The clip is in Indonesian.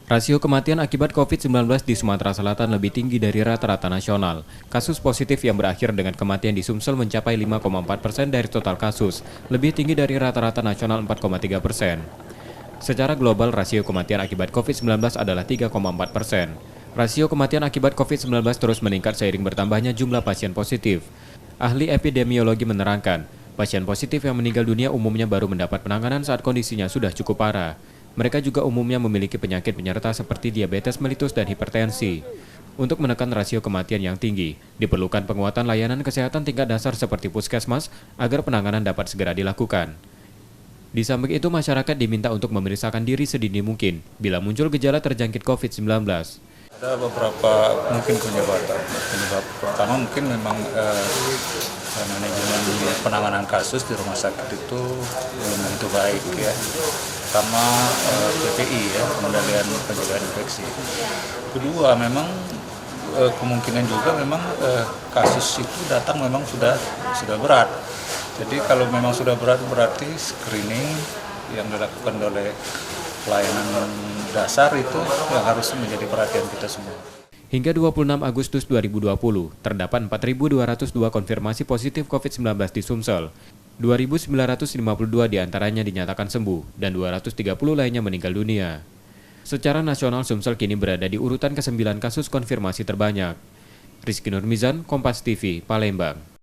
Rasio kematian akibat COVID-19 di Sumatera Selatan lebih tinggi dari rata-rata nasional. Kasus positif yang berakhir dengan kematian di Sumsel mencapai 5,4% dari total kasus, lebih tinggi dari rata-rata nasional 4,3%. Secara global, rasio kematian akibat COVID-19 adalah 3,4%. Rasio kematian akibat COVID-19 terus meningkat seiring bertambahnya jumlah pasien positif. Ahli epidemiologi menerangkan, pasien positif yang meninggal dunia umumnya baru mendapat penanganan saat kondisinya sudah cukup parah. Mereka juga umumnya memiliki penyakit penyerta seperti diabetes mellitus dan hipertensi. Untuk menekan rasio kematian yang tinggi, diperlukan penguatan layanan kesehatan tingkat dasar seperti puskesmas agar penanganan dapat segera dilakukan. Di samping itu, masyarakat diminta untuk memeriksakan diri sedini mungkin bila muncul gejala terjangkit COVID-19. Ada beberapa mungkin penyebab. Penyebab pertama mungkin memang manajemen penanganan kasus di rumah sakit itu belum begitu baik ya. Pertama PPI ya, pengendalian pencegahan infeksi. Kedua memang kemungkinan juga memang kasus itu datang memang sudah berat. Jadi kalau memang sudah berat berarti screening yang dilakukan oleh pelayanan dasar itu yang harus menjadi perhatian kita semua. Hingga 26 Agustus 2020, terdapat 4.202 konfirmasi positif COVID-19 di Sumsel. 2.952 diantaranya dinyatakan sembuh dan 230 lainnya meninggal dunia. Secara nasional, Sumsel kini berada di urutan ke-9 kasus konfirmasi terbanyak. Rizky Nurmizan, Kompas TV, Palembang.